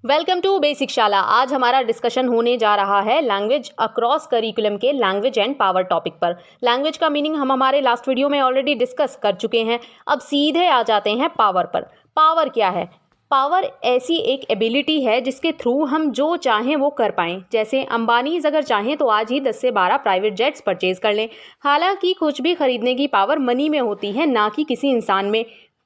Welcome to basic शाला। आज हमारा डिस्कशन होने जा रहा है लैंग्वेज अक्रॉस करिकुलम के लैंग्वेज एंड पावर टॉपिक पर। लैंग्वेज का मीनिंग हम हमारे लास्ट वीडियो में ऑलरेडी डिस्कस कर चुके हैं। अब सीधे आ जाते हैं पावर पर। पावर क्या है? पावर ऐसी एक एबिलिटी है जिसके थ्रू हम जो चाहें वो कर पाएं। जैसे अंबानीज अगर चाहें तो आज ही 10 से 12 प्राइवेट जेट्स परचेज कर लें। हालांकि कुछ भी खरीदने की पावर मनी में होती है, ना कि किसी इंसान में।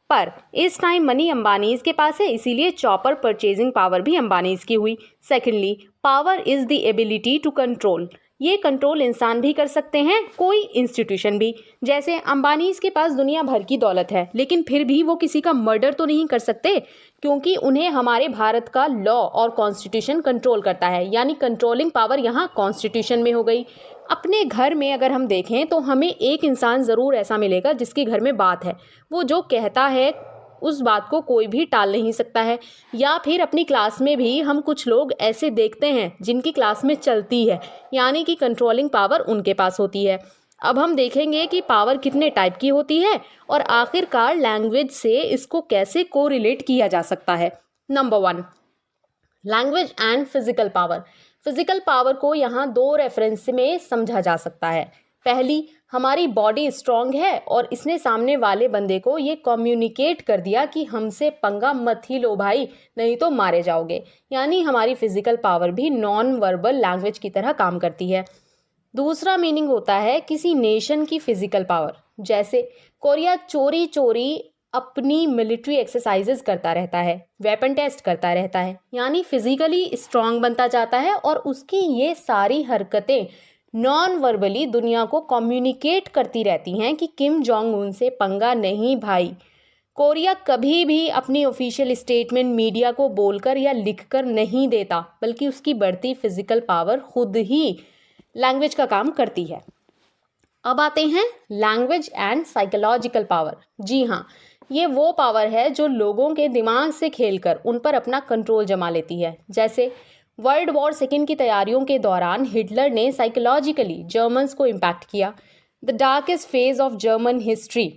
पर इस टाइम मनी अंबानीज के पास है, इसीलिए चॉपर परचेजिंग पावर भी अंबानीज की हुई। Secondly, power is the ability to control. ये कंट्रोल इंसान भी कर सकते हैं, कोई इंस्टीट्यूशन भी। जैसे अंबानीज के पास दुनिया भर की दौलत है, लेकिन फिर भी वो किसी का मर्डर तो नहीं कर सकते, क्योंकि उन्हें हमारे भारत का लॉ और कॉन्स्टिट्यूशन कंट्रोल करता है। यानी कंट्रोलिंग पावर यहाँ कॉन्स्टिट्यूशन में हो गई। अपने घर में अगर हम देखें तो हमें एक इंसान ज़रूर ऐसा मिलेगा जिसके घर में बात है। वो जो कहता है उस बात को कोई भी टाल नहीं सकता है। या फिर अपनी क्लास में भी हम कुछ लोग ऐसे देखते हैं जिनकी क्लास में चलती है, यानी कि कंट्रोलिंग पावर उनके पास होती है। अब हम देखेंगे कि पावर कितने टाइप की होती है और आखिरकार लैंग्वेज से इसको कैसे कोरिलेट किया जा सकता है। Number 1, language and physical power. Physical power को यहाँ दो रेफरेंस में समझा जा सकता है। पहली, हमारी बॉडी स्ट्रांग है और इसने सामने वाले बंदे को ये कम्युनिकेट कर दिया कि हमसे पंगा मत ही लो भाई, नहीं तो मारे जाओगे। यानी हमारी फिजिकल पावर भी नॉन वर्बल लैंग्वेज की तरह काम करती है। दूसरा मीनिंग होता है किसी नेशन की फिजिकल पावर। जैसे कोरिया चोरी चोरी अपनी मिलिट्री एक्सरसाइजेज करता रहता है, वेपन टेस्ट करता रहता है, यानी फिजिकली स्ट्रांग बनता जाता है और उसकी ये सारी हरकतें नॉन वर्बली दुनिया को कम्युनिकेट करती रहती हैं कि किम जोंग उन से पंगा नहीं भाई। कोरिया कभी भी अपनी ऑफिशियल स्टेटमेंट मीडिया को बोलकर या लिखकर नहीं देता, बल्कि उसकी बढ़ती फिजिकल पावर खुद ही लैंग्वेज का काम करती है। अब आते हैं लैंग्वेज एंड साइकोलॉजिकल पावर। जी हाँ, ये वो पावर है जो लोगों के दिमाग से खेलकर उन पर अपना कंट्रोल जमा लेती है। जैसे वर्ल्ड वॉर सेकेंड की तैयारियों के दौरान हिटलर ने साइकोलॉजिकली जर्मन्स को इम्पैक्ट किया। The darkest phase of German history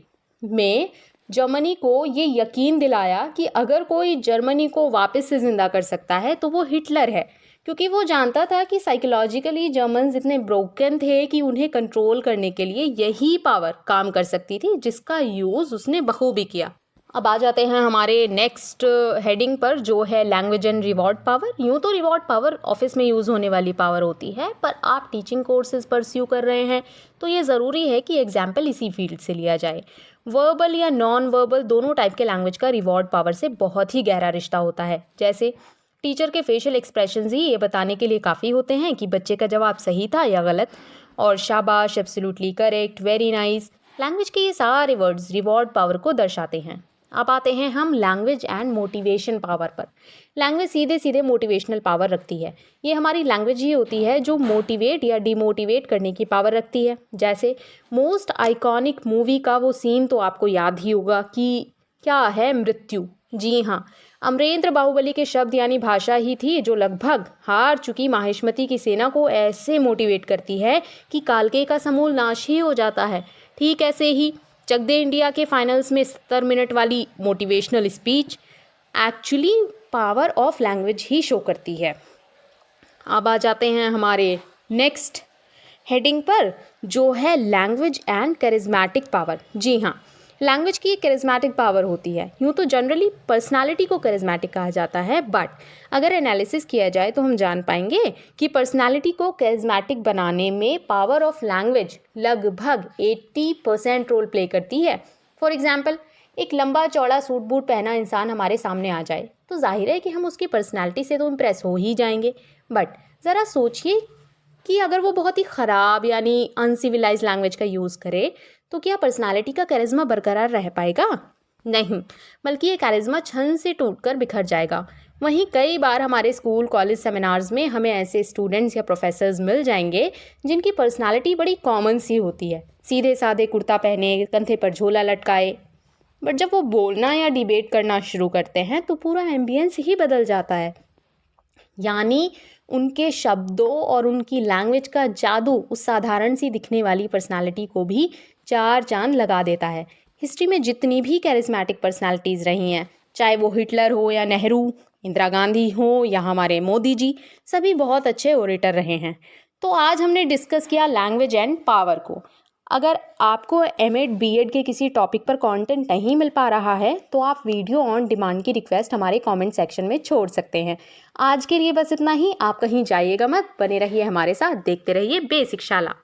में जर्मनी को ये यकीन दिलाया कि अगर कोई जर्मनी को वापस से जिंदा कर सकता है तो वो हिटलर है, क्योंकि वो जानता था कि साइकोलॉजिकली जर्मन्स इतने ब्रोकन थे कि उन्हें कंट्रोल करने के लिए यही पावर काम कर सकती थी, जिसका यूज़ उसने बखूबी किया। अब आ जाते हैं हमारे नेक्स्ट हेडिंग पर, जो है लैंग्वेज एंड रिवॉर्ड पावर। यूँ तो रिवॉर्ड पावर ऑफिस में यूज़ होने वाली पावर होती है, पर आप टीचिंग कोर्सेज परस्यू कर रहे हैं तो ये ज़रूरी है कि एग्जाम्पल इसी फील्ड से लिया जाए। वर्बल या नॉन वर्बल दोनों टाइप के लैंग्वेज का रिवॉर्ड पावर से बहुत ही गहरा रिश्ता होता है। जैसे टीचर के फेशियल एक्सप्रेशंस ही ये बताने के लिए काफ़ी होते हैं कि बच्चे का जवाब सही था या गलत, और शाबाश, absolutely correct, very nice. Language के ये सारे वर्ड्स रिवॉर्ड पावर को दर्शाते हैं। अब आते हैं हम लैंग्वेज एंड मोटिवेशन पावर पर। लैंग्वेज सीधे सीधे मोटिवेशनल पावर रखती है। ये हमारी लैंग्वेज ही होती है जो मोटिवेट या डिमोटिवेट करने की पावर रखती है। जैसे मोस्ट आइकॉनिक मूवी का वो सीन तो आपको याद ही होगा कि क्या है मृत्यु। जी हाँ, अमरेंद्र बाहुबली के शब्द यानी भाषा ही थी जो लगभग हार चुकी माहिष्मती की सेना को ऐसे मोटिवेट करती है कि कालके का समूल नाश ही हो जाता है। ठीक ऐसे ही चक दे इंडिया के फाइनल्स में 70 मिनट वाली motivational speech actually power of language he show करती है। अब आ जाते हैं हमारे नेक्स्ट हेडिंग पर, जो है लैंग्वेज एंड करिज्मेटिक पावर। जी हाँ, लैंग्वेज की एक करिज्मेटिक पावर होती है। यूँ तो जनरली पर्सनालिटी को करिज्मेटिक कहा जाता है, बट अगर एनालिसिस किया जाए तो हम जान पाएंगे कि पर्सनालिटी को करिज्मेटिक बनाने में पावर ऑफ लैंग्वेज लगभग 80% रोल प्ले करती है। फॉर एग्जाम्पल, एक लंबा चौड़ा सूट बूट पहना इंसान हमारे सामने आ जाए तो जाहिर है कि हम उसकी पर्सनालिटी से तो इम्प्रेस हो ही जाएंगे। बट ज़रा सोचिए कि अगर वो बहुत ही ख़राब यानी अनसिविलाइज लैंग्वेज का यूज़ करे तो क्या पर्सनालिटी का कैरिज्मा बरकरार रह पाएगा? नहीं, बल्कि ये कैरिज्मा क्षण से टूटकर बिखर जाएगा। वहीं कई बार हमारे स्कूल कॉलेज सेमिनार्स में हमें ऐसे स्टूडेंट्स या प्रोफेसर्स मिल जाएंगे जिनकी पर्सनालिटी बड़ी कॉमन सी होती है, सीधे साधे कुर्ता पहने, कंधे पर झोला लटकाए। बट जब वो बोलना या डिबेट करना शुरू करते हैं तो पूरा एम्बियंस ही बदल जाता है। यानी उनके शब्दों और उनकी लैंग्वेज का जादू उस साधारण सी दिखने वाली पर्सनालिटी को भी चार चांद लगा देता है। हिस्ट्री में जितनी भी कैरिस्मेटिक पर्सनालिटीज़ रही हैं, चाहे वो हिटलर हो या नेहरू, इंदिरा गांधी हो या हमारे मोदी जी, सभी बहुत अच्छे ओरेटर रहे हैं। तो आज हमने डिस्कस किया लैंग्वेज एंड पावर को। अगर आपको एमएड बीएड के किसी टॉपिक पर कंटेंट नहीं मिल पा रहा है तो आप वीडियो ऑन डिमांड की रिक्वेस्ट हमारे कमेंट सेक्शन में छोड़ सकते हैं। आज के लिए बस इतना ही। आप कहीं जाइएगा मत, बने रहिए हमारे साथ, देखते रहिए बेसिक शाला।